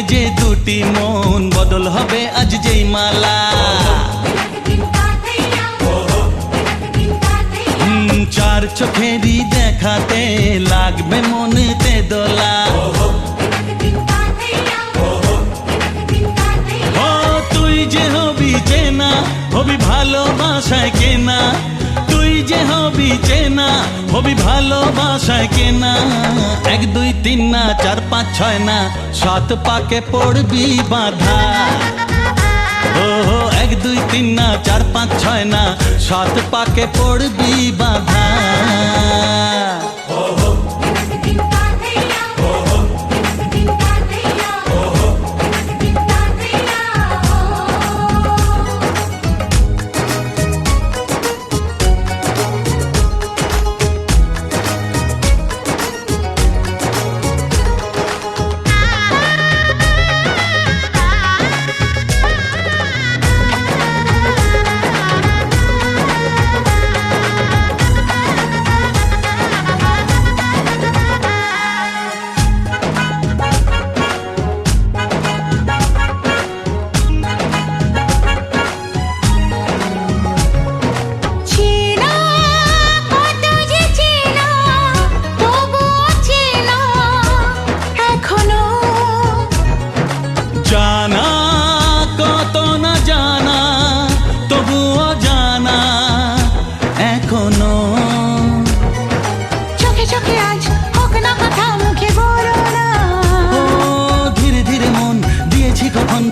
যে দুটি মন বদল হবে আজ যেই মালা চার চোখেরই দেখাতে লাগবে মনেতে দোলা ও তুই যে হবি চেনা হবি ভালোবাসায় কেনা তুই যে হবি চেনা হবি ভালোবাসায় কেনা এক দুই তিন না চার পাঁচ ছয় না সাত পাকে পড়বি বাধা ও এক দুই তিন না চার পাঁচ ছয় না সাত পাকে পড়বি বাধা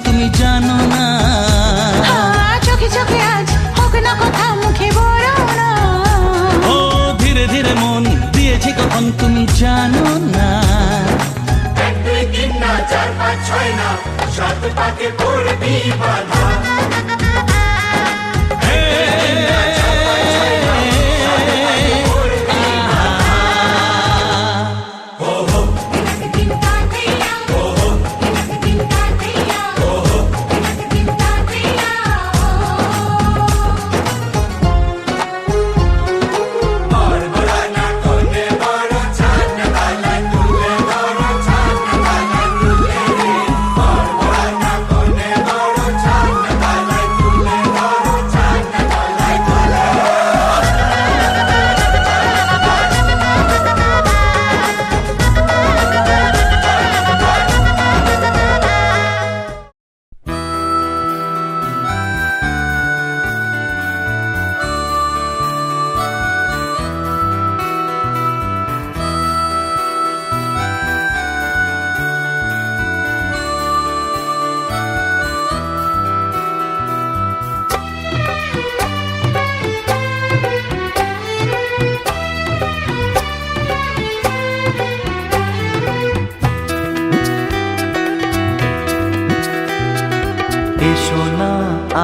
তুমি জানো না চোখে চোখে আজ হোক না কথা মুখে বলো না ও ধীরে ধীরে মন দিয়েছি কখন তুমি জানো না এক দুই তিন না চার পাঁচ ছয় না সাত পাকে পড়বি বাধা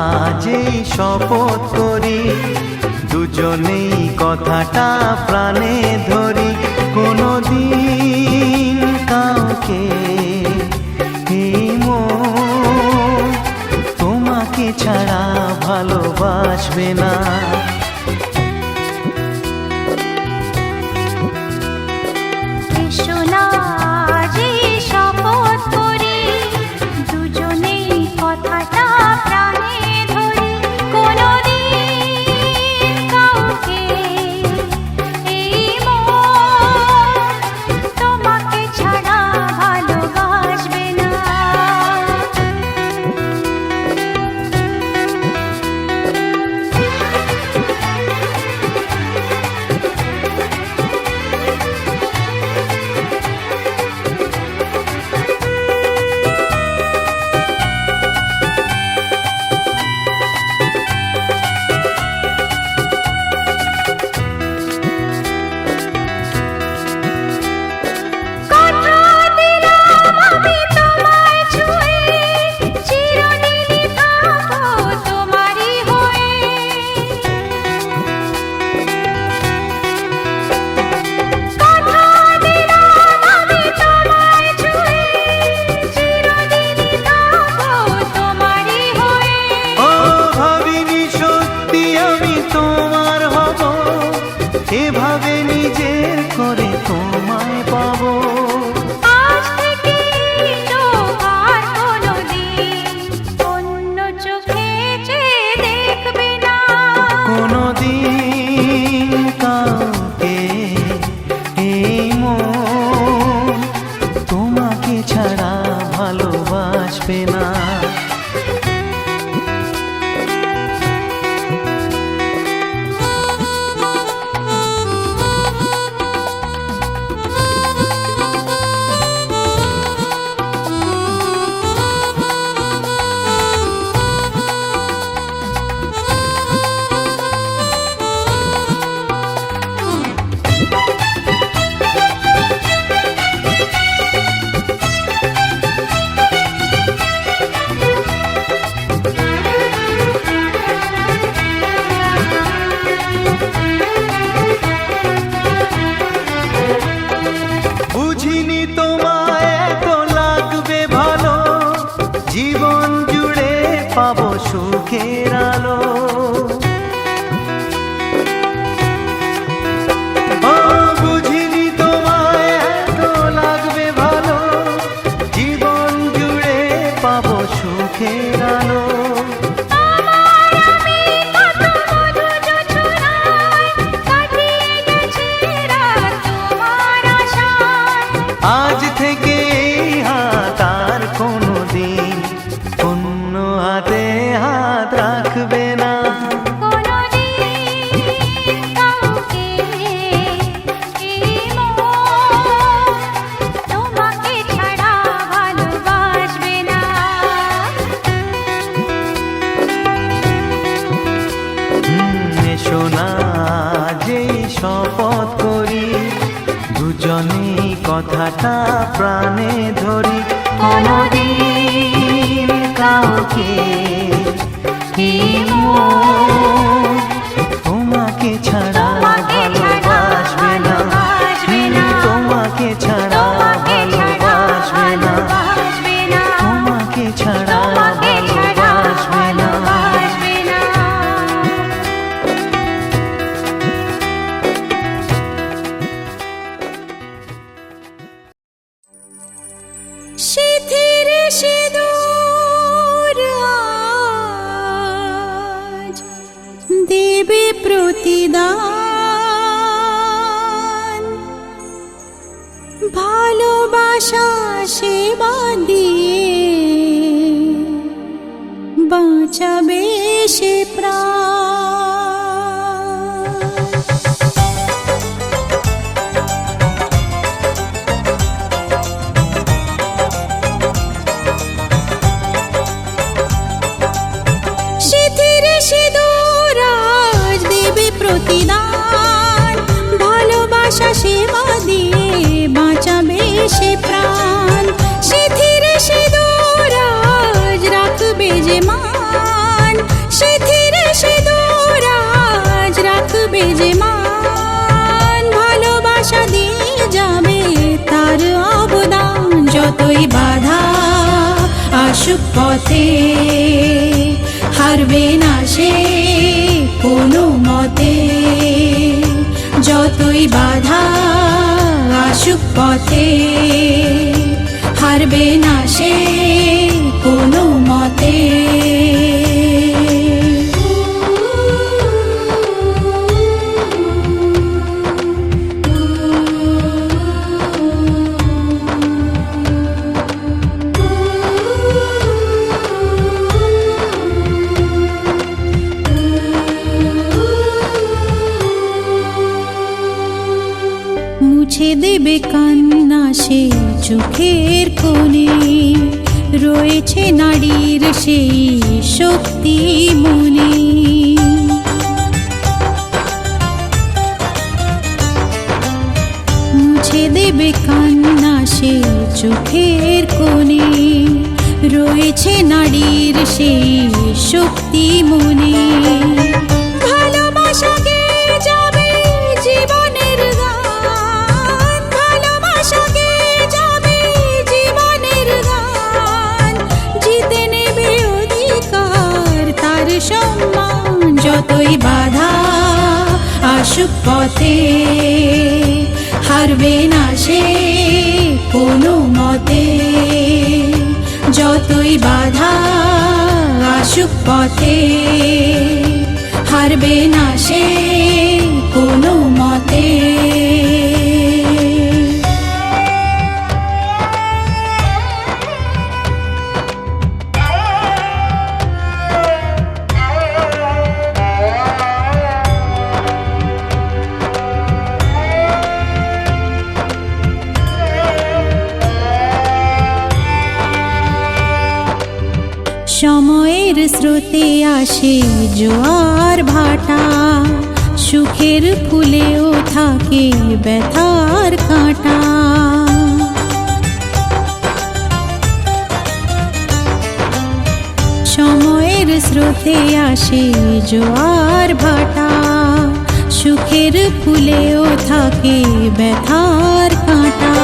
আজ শপথ করি দুজনেই কথাটা প্রাণে ধরি কোনোদিন কাউকে তোমাকে ছাড়া ভালোবাসবে না পাবো সুখের আলো। ও বুঝিনি তোমায় এত লাগবে ভালো, জীবন জুড়ে পাবো সুখের আলো। আজ থেকে এই হাত আর কোনো দিন অন্য হাতে হাত রাখবে না। এসো না যেই শপথ করি, দুজনেই কথাটা প্রাণে ধরি। কোনদিন কাউকে এই মন তোমাকে ছাড়া ভালোবাসবে না, তোমাকে ছাড়া ভালোবাসবে না, তোমাকে ছাড়া ভালোবাসবে না। শিথির সিঁদুর আজ দেবে প্রতিদান, ভালোবাসা সেবা দিয়ে বাঁচাবে সে প্রাণ। শিথির সিঁদুর আজ দেবে প্রতিদান, ভালোবাসা সেবা দিয়ে বাঁচাবে সে প্রাণ। শিথির সিঁদুর আজ রাখবে যে মান, শিথির সিঁদুর আজ রাখবে যে মান, ভালোবাসা দিয়ে যাবে তার অবদান। যতই বাধা আসুক পথে হারবে না সে কোনো মতে, যতই বাধা আসুক পথে হারবে না সে কোনো মতে। মুছে দেবে কান্না সে চোখের কোণে, রয়েছে নারীর সেই শক্তি মনে। মুছে দেবে কান্না সে চোখের কোণে, রয়েছে নারীর সেই শক্তি মনে। ভালোবাসাকে যাবে জীবনের গান, ভালোবাসাকে যাবে জীবনের গান, জিতে নেবে অধিকার তার সম্মান। যতই বাধা আসুক পথে হারবে না সে কোনো মতে, যতই বাধা আসুক পথে হারবে না সে কোনো মতে। সময়ের স্রোতে আসে জোয়ার ভাটা, সুখের ফুলেও থাকে ব্যথার কাঁটা। সময়ের স্রোতে আসে জোয়ার ভাটা, সুখের ফুলেও থাকে ব্যথার কাঁটা।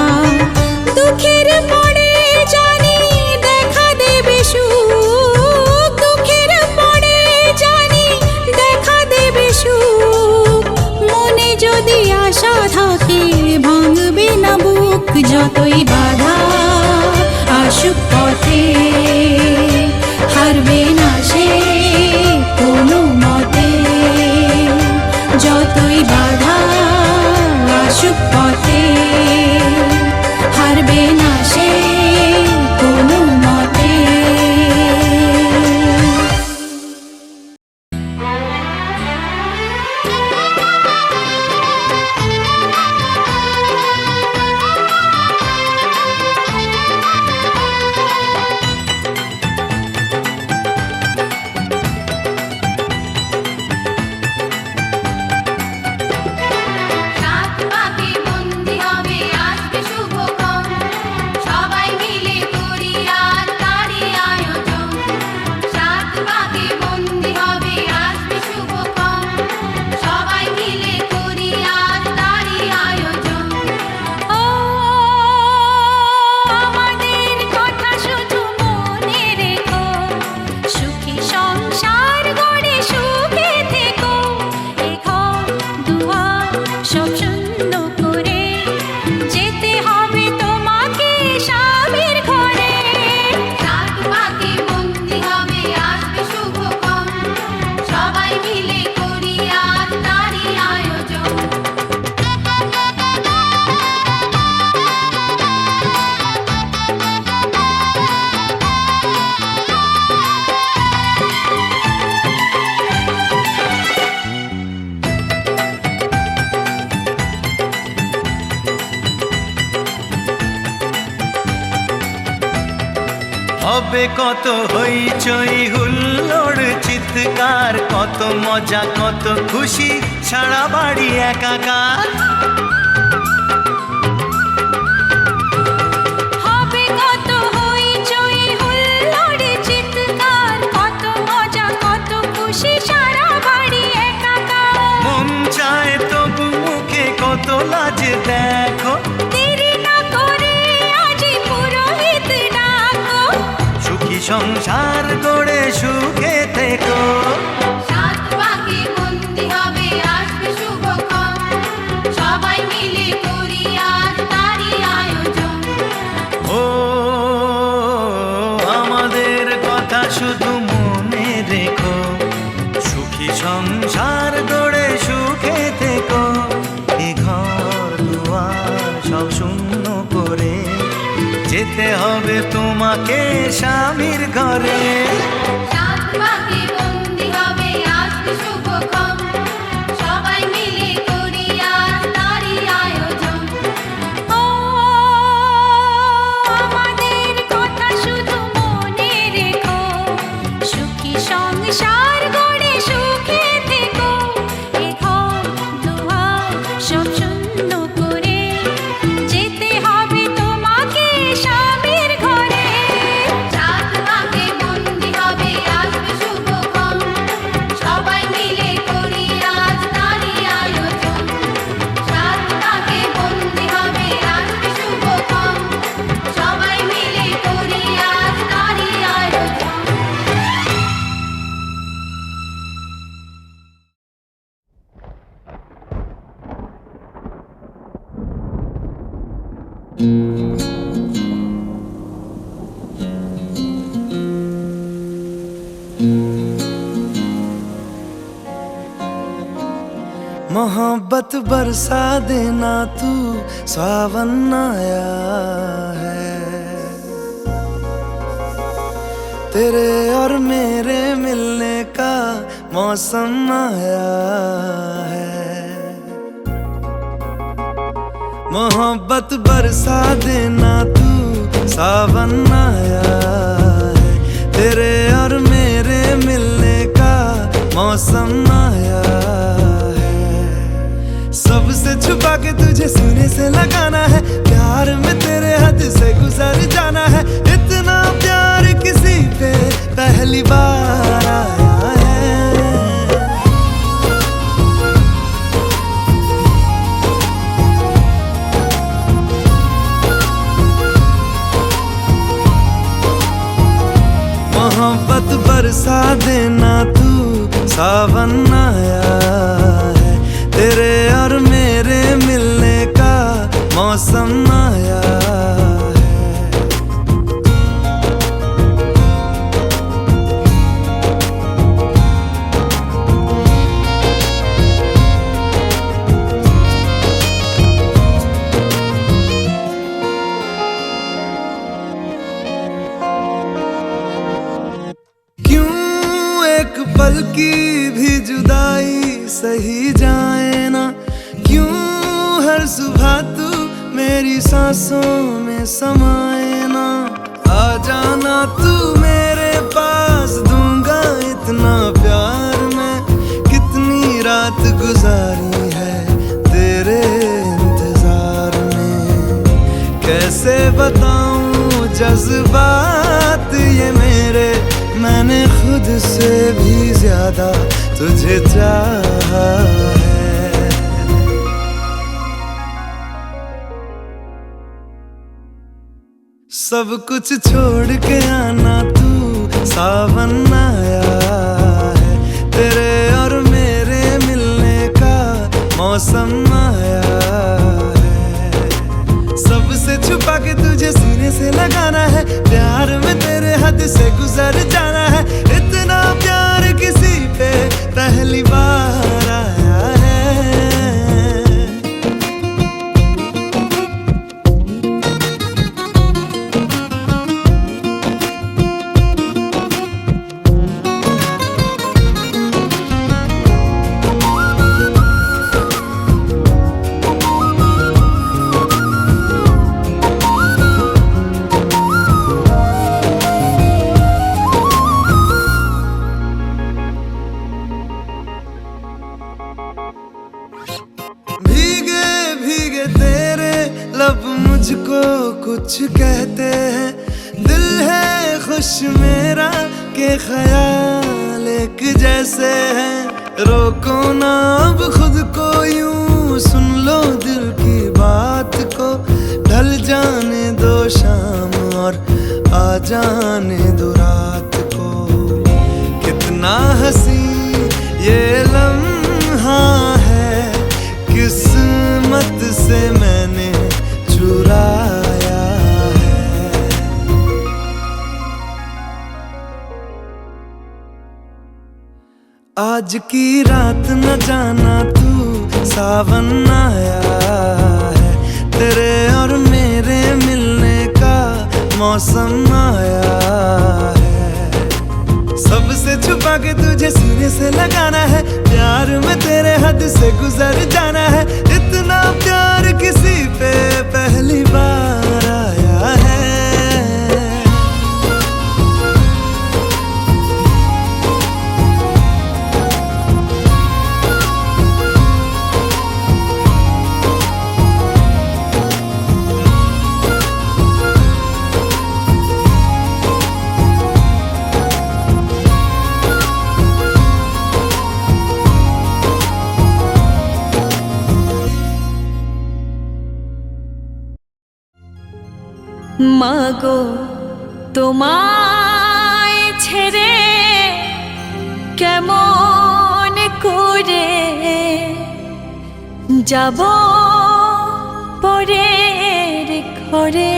দুঃখের পরে জানি দেখা দেবে সুখ, যতই বাধা আসুক পথে, হারবে না সে কোনো মতে। যতই বাধা আসুক পথে, হারবে না সে কোনো মতে। সাত পাকে বন্দি হবে আসবে শুভক্ষণ, সবাই মিলে করি আজ তারই আয়োজন। সাত পাকে বন্দি হবে আসবে শুভক্ষণ, সবাই মিলে করি আজ তারই আয়োজন। ও আমাদের কথা শুধু মনে রেখো, সুখী সংসার গড়ে সুখে থেকো। এ ঘর দুয়ার সব শূন্য করে যেতে হবে তোমাকে স্বামীর ঘরে। সাত পাকে বন্দি হবে আসবে শুভক্ষণ, সবাই মিলে করি আজ তারই আয়োজন। হবে কত হইচই হুল্লোড় চিৎকার, কত মজা কত খুশি সারা বাড়ি একাকার। হবে কত হইচই হুল্লোড় চিৎকার, কত মজা কত খুশি সারা বাড়ি একাকার। মন চায় তবু মুখে কত লাজ দেখো, দেরি না করে আজই পুরোহিত ডাকো। সুখী সংসার গড়ে সুখে থেকো। সাত পাকে বন্দি হবে আসবে শুভক্ষণ, সবাই মিলে করি আজ তারই আয়োজন। ও আমাদের কথা শুধু মনে রেখো, সুখী সংসার গড়ে সুখে থেকো। এ ঘর দুয়ার সব শূন্য করে যেতে হবে তোমাকে স্বামীর ঘরে। সাত পাকে বন্দি হবে আসবে শুভক্ষণ, সবাই মিলে করি আজ তারই আয়োজন। ও আমাদের কথা শুধু মনে রেখো, সুখী সংসার গড়ে সুখে থেকো। এ ঘর দুয়ার সব শূন্য করে যেতে হবে তোমাকে স্বামীর ঘরে। সাত পাকে বন্দি হবে আসবে শুভক্ষণ, সবাই মিলে করি আজ তারই আয়োজন। সাত পাকে বন্দি হবে আসবে শুভক্ষণ, সবাই মিলে করি আজ তারই আয়োজন। मोहब्बत बरसा देना तू, सावन आया है। तेरे और मेरे मिलने का मौसम आया है। मोहब्बत बरसा देना तू, सावन आया है। तेरे और मेरे मिलने का मौसम आया है। सबसे छुपा के तुझे सीने से लगाना है, प्यार में तेरे हद से गुजर जाना है। इतना प्यार किसी पे पहली बार आया है। मोहब्बत बरसा देना तू, सावन आया है। तेरे और मेरे मिलने का मौसम आया सुबह तू मेरी सांसों में समाए ना, आ जाना तू मेरे पास, दूंगा इतना प्यार मैं। कितनी रात गुजारी है तेरे इंतजार में, कैसे बताऊं जज्बात ये मेरे, मैंने खुद से भी ज्यादा तुझे चाहा है। सब कुछ छोड़ के आना तू, सावन आया है, तेरे और मेरे मिलने का मौसम आया है। सबसे छुपा के तुझे सीने से लगाना है, प्यार में तेरे हद से गुजर जाना है। इतना प्यार किसी पे पहली बार आया है। लब मुझको कुछ कहते हैं, दिल है खुश मेरा के ख्याल एक जैसे हैं। रोको ना अब खुद को यूं, सुन लो दिल की बात को, ढल जाने दो शाम और आ जाने दो रात को। कितना हंसी ये लम्हा है, किस्मत से मैंने चुराया है। आज की रात न जाना तू, सावन आया है, तेरे और मेरे मिलने का मौसम आया है। सबसे छुपा के तुझे सीने से लगाना है, प्यार में तेरे हद से गुजर जाना है। इतना प्यार किसी पे पहली बार आया है। মাগো তোমায় ছেড়ে কেমন করে যাব পরের ঘরে।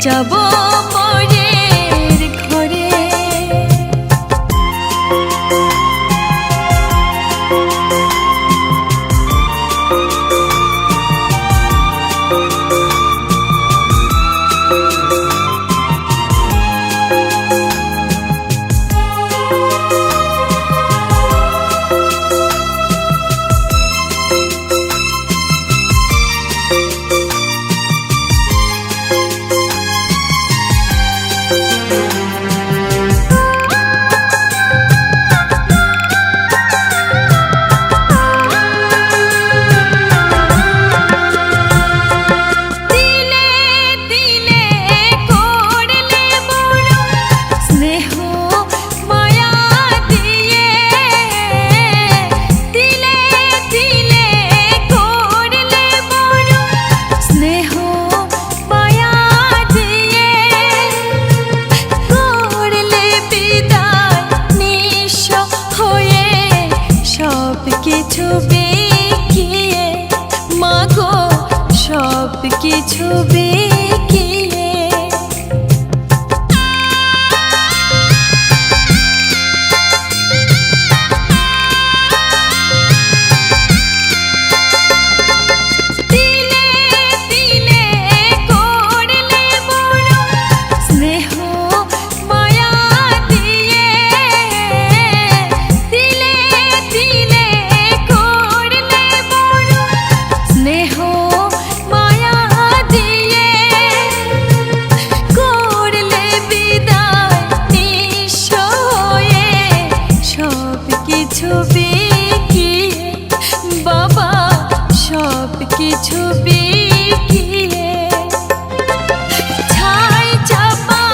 যাব পরের ঘরে। কিছু বিকিয়ে কিছু বিকিয়ে ছাই চাপা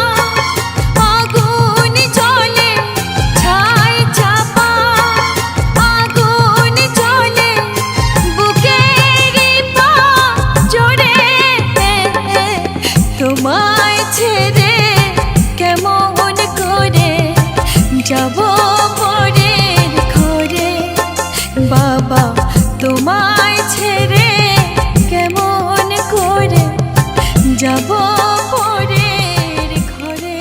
আগুন জ্বলে ছাই চাপা আগুন জ্বলে বুকের পা জোরে তোমায় ছেড়ে কেমন করে যাব পরের ঘরে বাবা তোমায় ছেড়ে কেমন করে যাব পরের ঘরে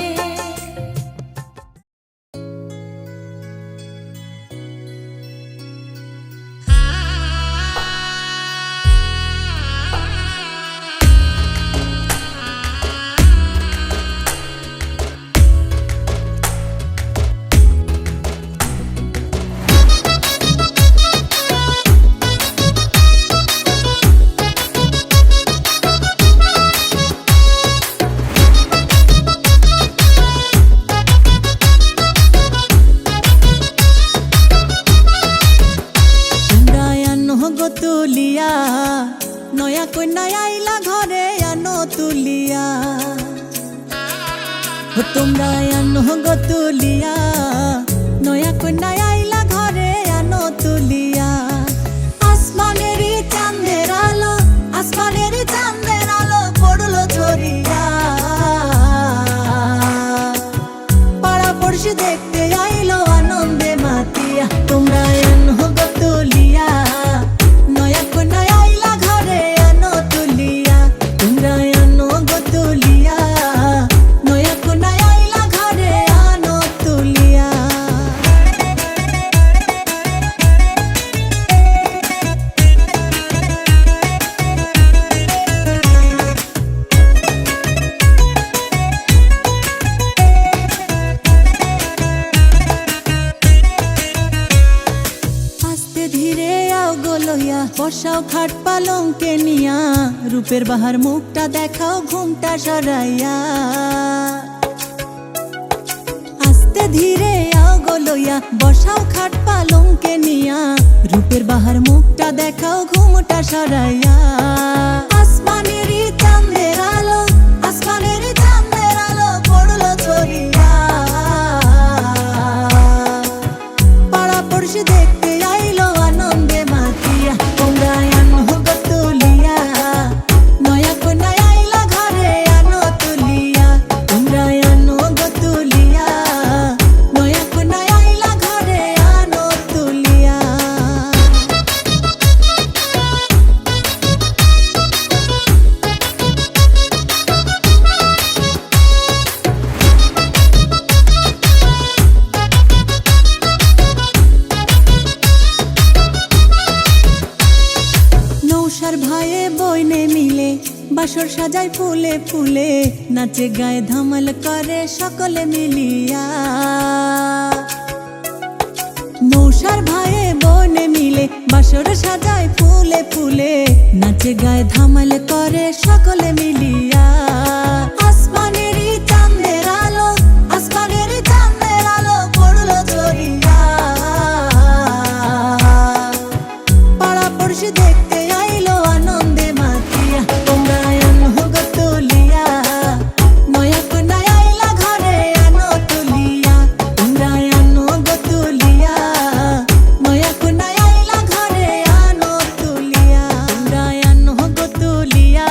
তুলিয়া নয়া কন্যা আইলা ঘরে আনো তুলিয়া তোমরা আনো গো তুলিয়া নয়া কন্যা আইলা ঘরে আনো তুলিয়া আসমানের চাঁদের আলো পড়লো ঝরিয়া পাড়া পড়শি দেখতে আইলো আনন্দে মাতিয়া তোমরা আনো গো তুলিয়া বসাও খাট পালঙ্কে নিয়া রূপের বাহার মুখটা দেখাও ঘুমটা সরাইয়া আস্তে ধীরে আও গো লইয়া বসাও খাট পালঙ্কে নিয়া রূপের বাহার মুখটা দেখাও ঘুমটা সরাইয়া আসমানের চাঁদের আলো পড়লো ঝরিয়া পাড়া পড়শি দেখতে আইলো আনন্দে মাতিয়া তোমরা আনো গো তুলিয়া নয়া কন্যা আইলা ঘরে আনো তুলিয়া তোমরা আনো গো তুলিয়া নয়া কন্যা আইলা ঘরে আনো তুলিয়া নৌসার ভাইয়ে বইনে মিলে বাসর সাজায় ফুলে ফুলে নাচে গায়ে ধামাল করে সকলে মিলিয়া নৌসার ভাইয়ে বইনে মিলে বাসর সাজায় ফুলে ফুলে নাচে গায়ে ধামাল করে সকলে মিলিয়া আসমানের চাঁদের আলো পড়লো ঝরিয়া পাড়া পড়শি দেখতে আইলো আনন্দে মাতিয়া তোমরা আনো গো তুলিয়া নয়া কন্যা আইলা ঘরে আনো তুলিয়া তোমরা আনো গো তুলিয়া নয়া কন্যা আইলা ঘরে আনো তুলিয়া তোমরা আনো গো তুলিয়া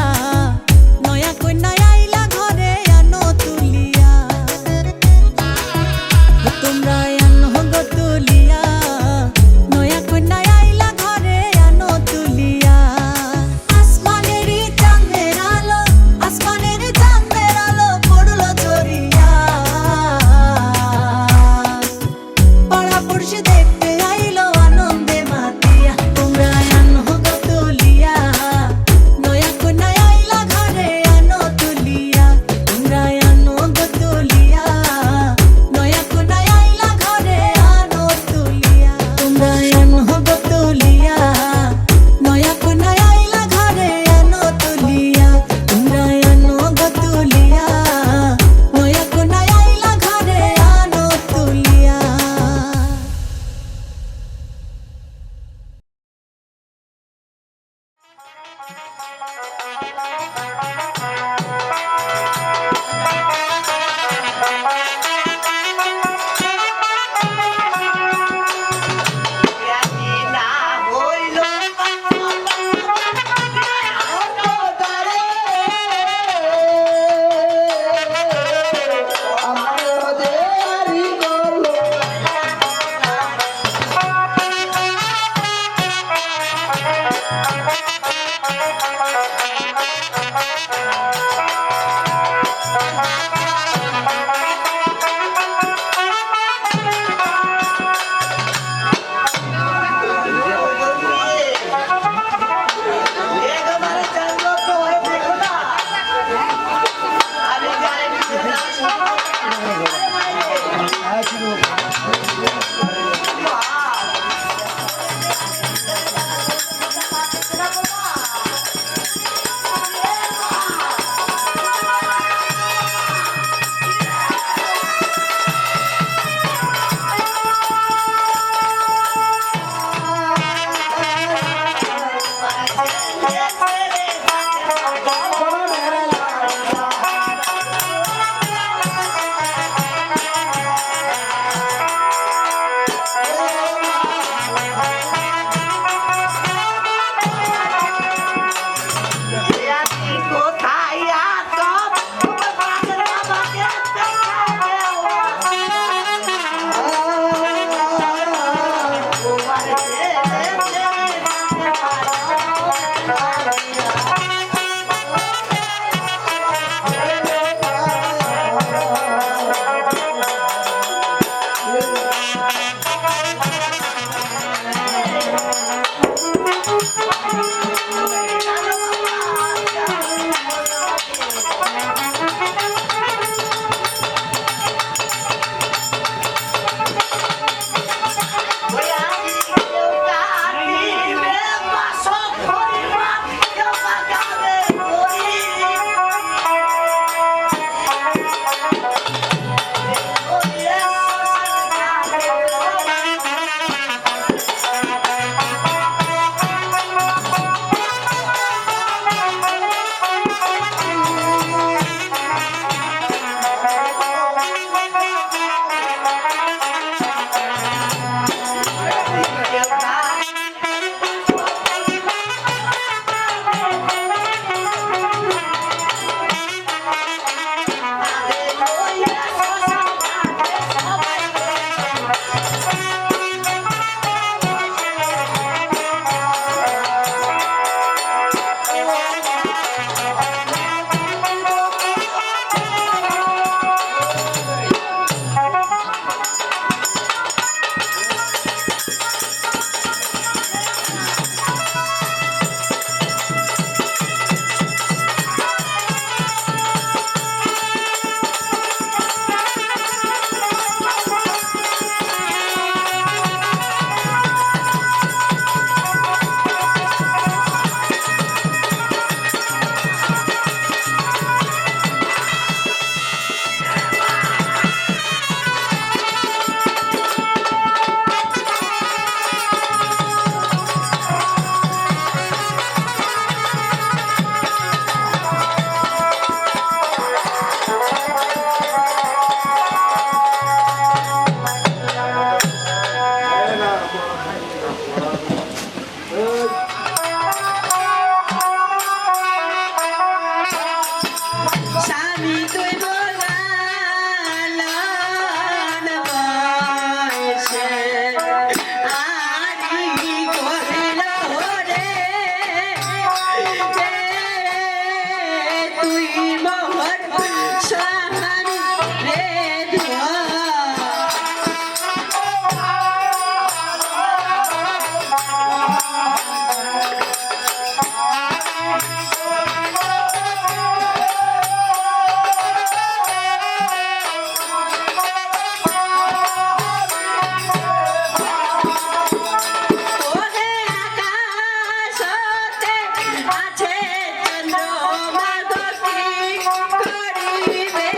নয়া স্বামী তুই বলান বয়সে আরি কহিল রে তুই মোহর স্বামী রে ধোয়া ওরে আকাশতে আছে চন্দ্রমা গতি করিবে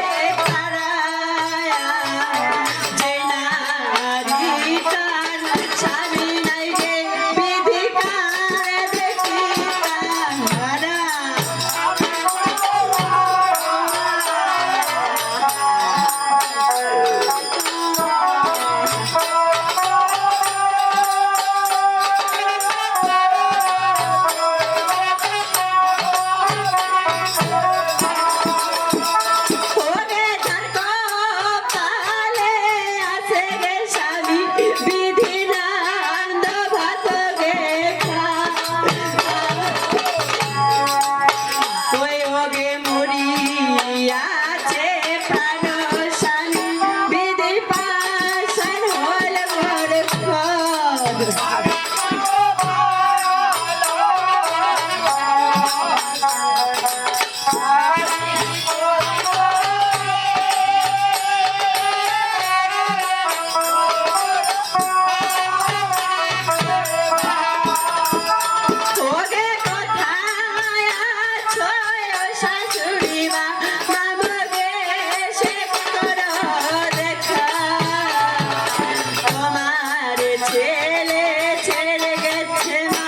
তারায়া যে নারী তার স্বামী নাই যে বিধি কারে দেখি তাহারা ওরে যার কপালে আছে গে স্বামী বিধি নান্দ ভাত গে ওই ওগে মরিয়াছে প্রাণ স্বামী বিধি পাশন হল মোর পদ ওগে কোথায় আছো শাশুড়ি মা মামগে সে করো দেখা তোমার ছেলে ছেড়ে গেছে মা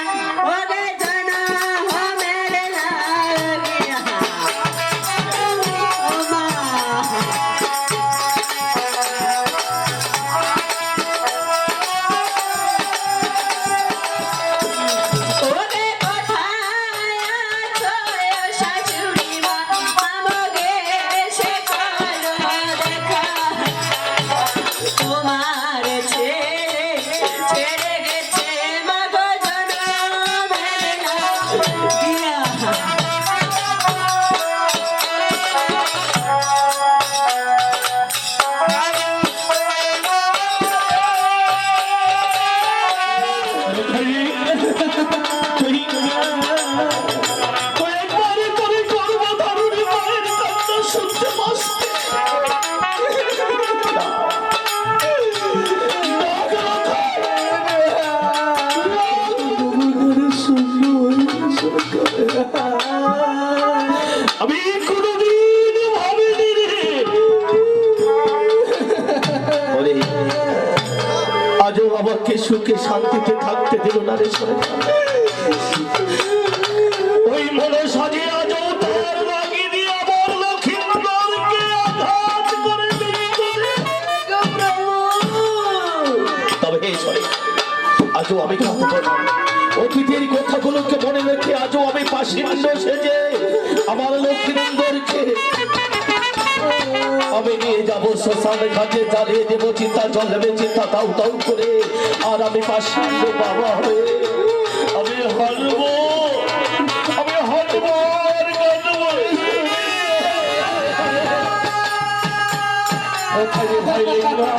ওগে জনমের লাগিয়া ও মা ওরে কোথায় আছো শাশুড়ি মা মামগে সে করো দেখা তোমার ছেলে ছেড়ে গেছে মা গো জনমের লাগিয়া কয়েকবারে করে গর্ভধারণী মায়ের কান্না শুনতে পাচ্ছি। আমি কোনদিন ভাবিনি রে আজও আমাকে সুখে শান্তিতে থাকতে দিল না রে সরকার। ওই মনে সাজে আজও তার লাগিয়ে দিয়ে আমার লক্ষ্মীন্দরকে আঘাত করে দিল রে। তবে হে সরকার, আজও আমি কাঁদব না। অতীতের কথাগুলোকে মনে রেখে আজও আমি পাষাণ্ড সেজে আমার লক্ষ্মীন্দরকে আমি নিয়ে যাবো শ্মশান ঘাটে, জ্বালিয়ে দেবো চিন্তা জ্বলবে চিন্তা তাও তাও করে। আর আমি পাষাণ্ড বাবা হয়ে আমি হারবো, আমি হারবো আর কাঁদবো। ওখানে ভাই লেগা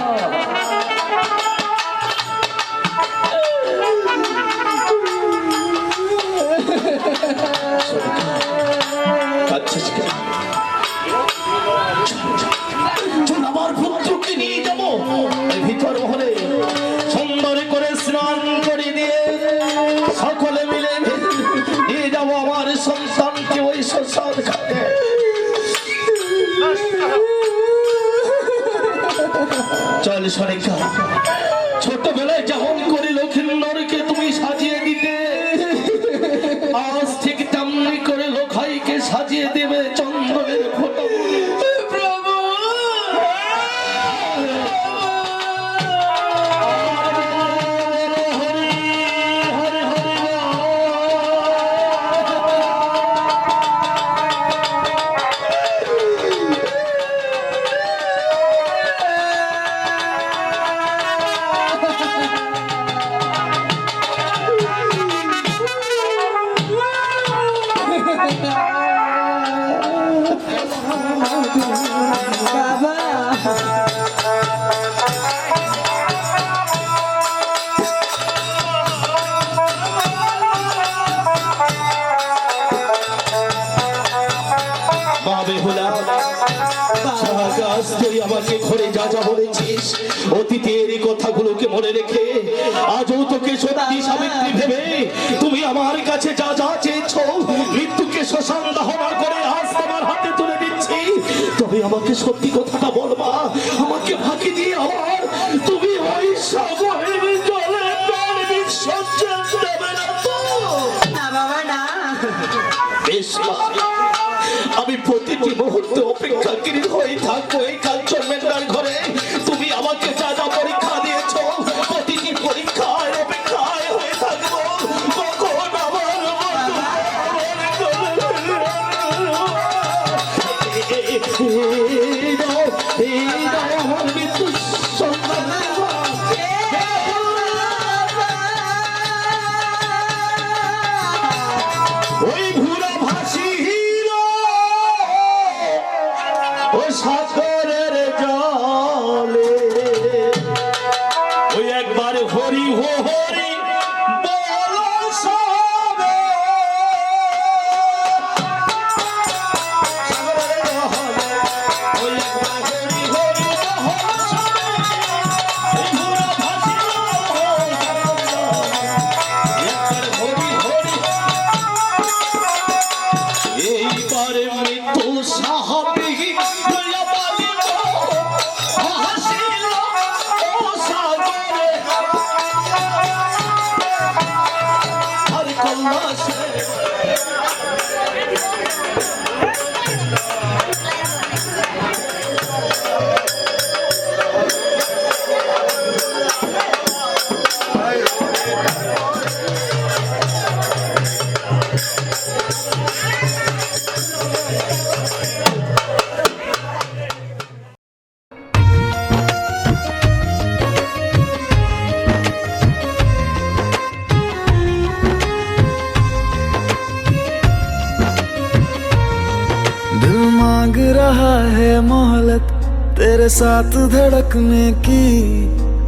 কাঁদছিস কেন? চল আমার পুত্রকে নিয়ে যাবো ভিতর মহলে, সুন্দর করে স্নান করে দিয়ে সকলে মিলে নিয়ে যাবো আমার সন্তানকে ওই শ্মশান ঘাটে। চল সরেকা, ছোটবেলায় যেমন করে লক্ষ্মীন্দরকে তুমি সাজিয়ে দিতে, আজ ঠিক তেমনি করে লোখাইকে সাজিয়ে দেবে চন্দনের ফটো। প্রভু বেহুলা, আজ তুই আমাকে ঘরে যা যা বলেছিস অতীতের এই কথাগুলোকে মনে রেখে আজও তোকে সত্যি সাবিত্রী ভেবে তুমি আমার কাছে যা যা চেয়েছো মৃত্যুকে শ্মশান দাহনা করে আজ তোমার হাতে তুলে দিচ্ছি। তবে আমাকে সত্যি কথাটা বলবা, আমাকে ফাঁকি দিয়ে আবার তুমি ওই সাগরের জলে প্রাণ বিসর্জন দেবে না তো? বেশ মা, আমি প্রতিটি মুহূর্তে অপেক্ষাকৃত হয়ে থাকবো এই কাঞ্চনমেন্দার ঘরে। তুমি আমাকে যা যা পরীক্ষা দিয়েছো প্রতিটি পরীক্ষায় অপেক্ষায় হয়ে থাকবো। কখন আমার আমার মৃত্যু ওই ভুরা ভাসি ও সাগরের জলে ওই একবার হরি হো হরি বলো সবে। সাগরের জলে ওই একবার হরি হরি বলো সবে। এই ভুরা ভাসি একবার হরি হরি এইবারে মৃত্যু সাহাবি दिल मांग रहा है मोहलत तेरे साथ धड़कने की,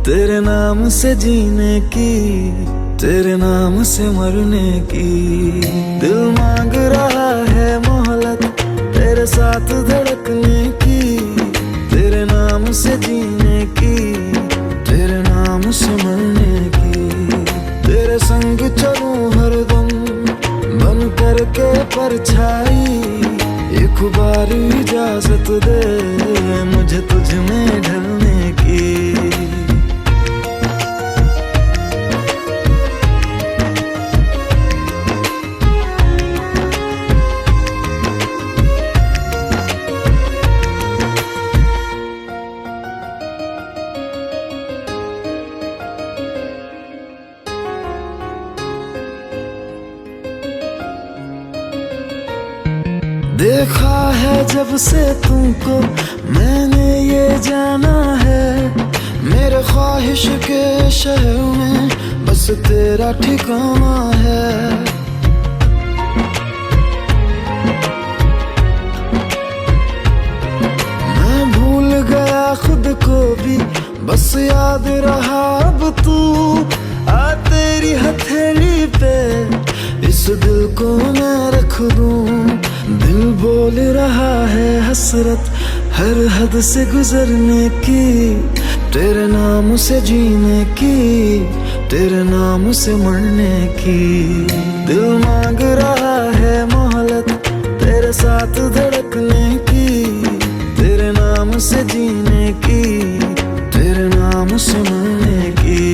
तेरे नाम से जीने की, तेरे नाम से मरने की। दिल मांग रहा है मोहलत तेरे साथ धड़कने की, तेरे नाम से जीने की, तेरे नाम से मरने की। तेरे संग चलूं हरदम बन करके परछाई, एक बार इजाजत दे मुझे तुझ में ढलने की। देखा है जब से तुमको मैंने ये जाना है, मेरे ख्वाहिश के शहर में बस तेरा ठिकाना है। मैं भूल गया खुद को भी बस याद रहा अब तू, आ तेरी हथेली पे इस दिल को मैं रख दूं। दिल बोल रहा है हसरत हर हद से गुजरने की, तेरे नाम से जीने की, तेरे नाम से मरने की। दिल मांग रहा है मोहलत तेरे साथ धड़कने की, तेरे नाम से जीने की, तेरे नाम से मरने की।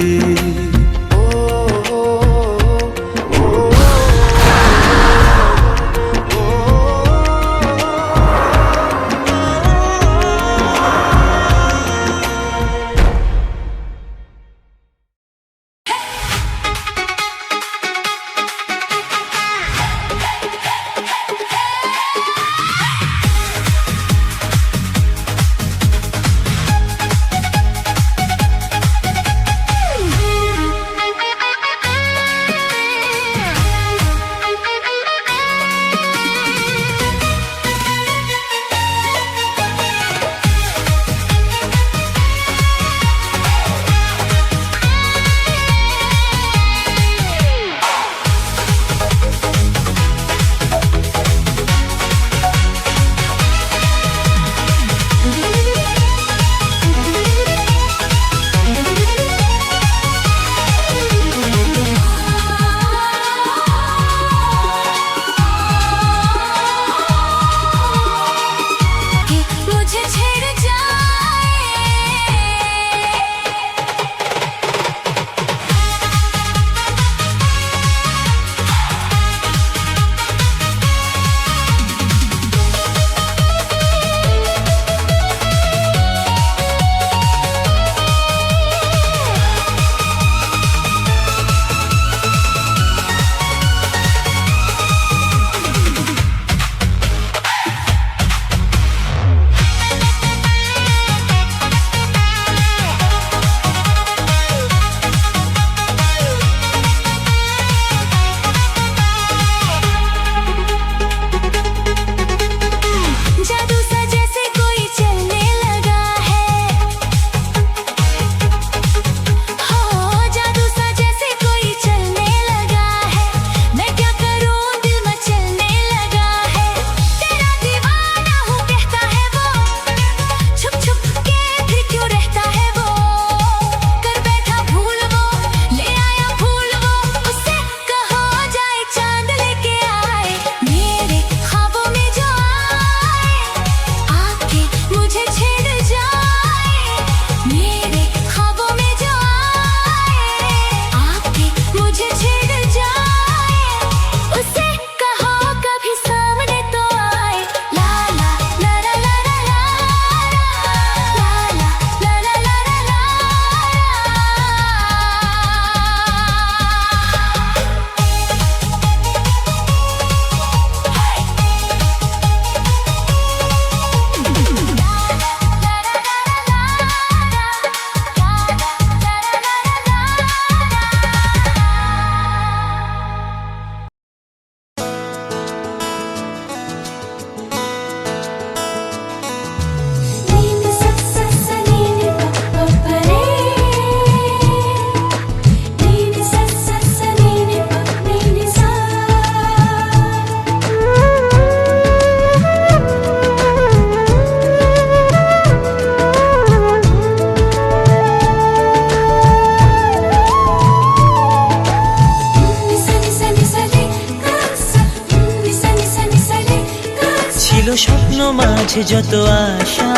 ছিল স্বপ্ন মাঝে যত আশা,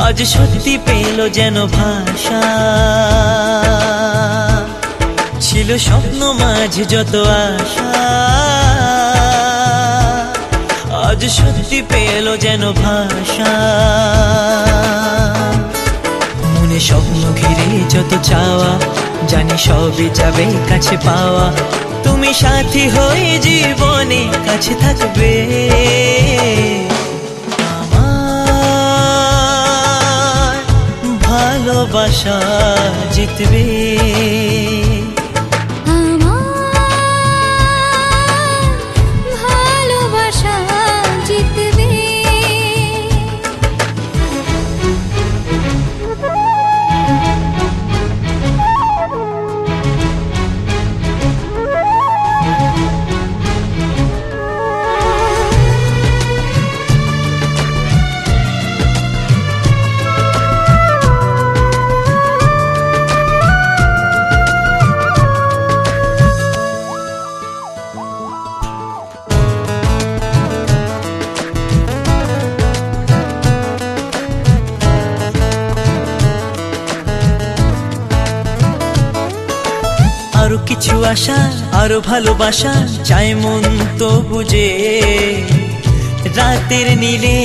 আজ সত্যি পেল যেন ভাষা। ছিল স্বপ্ন মাঝে যত আশা, আজ সত্যি পেল যেন ভাষা। মনে স্বপ্ন ঘিরে যত চাওয়া, জানি সবই যাবে কাছে পাওয়া। তুমি সাথী হয়ে জীবনে কাছে থাকবে, আমার ভালোবাসা জিতবে। ভালোবাসা জিতবে। আরো কিছু আশা, আরো ভালোবাসা চাই মন তো বুঝে। রাতের নীলে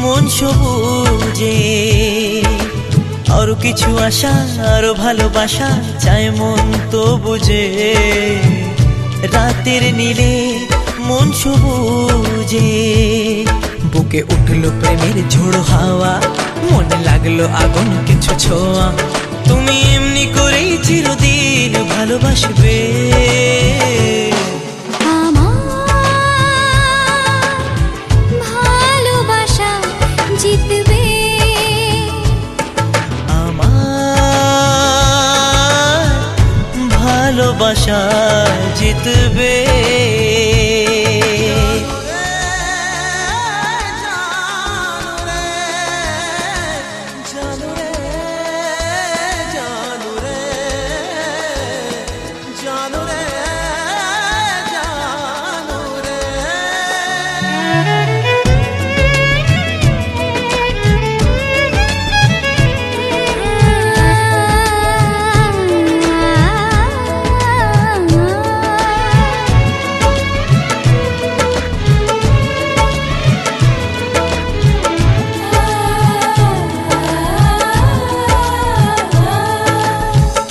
মন সবুজে, আরো কিছু আশা, আরো ভালোবাসা চাই মন তো বুঝে। রাতের নীলে মন সবুজে, বুকে উঠলো প্রেমের ঝোড়ো হাওয়া, মনে লাগলো আগুন কিছু ছোঁয়া। তুমি এমনি করেই চিরদিন ভালোবাসবে, আমার ভালোবাসা জিতবে। আমার ভালোবাসা জিতবে।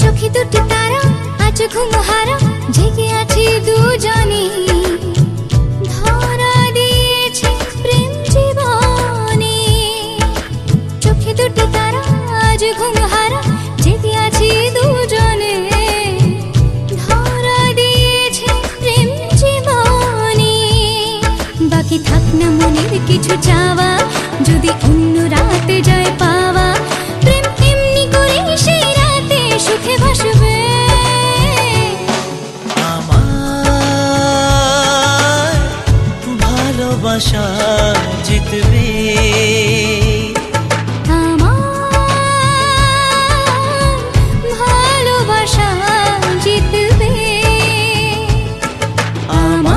চোখে দুটি তারা আজ ঘুম হারা, জেগে আছি দুজনে। ধরা দিয়েছে প্রেম জীবনে। চোখে দুটি তারা আজ ঘুম হারা, জেগে আছি দুজনে। ধরা দিয়েছে প্রেম জীবনে। বাকি থাক না মনের কিছু চাওয়া, যদি অন্য রাতে যায় পাওয়া। প্রেম এমনি করে সেই রাতে সুখে ভাসবে। আমার ভালোবাসা জিতবে। আমার ভালোবাসা জিতবে। আমার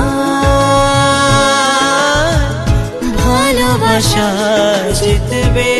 ভালোবাসা জিতবে।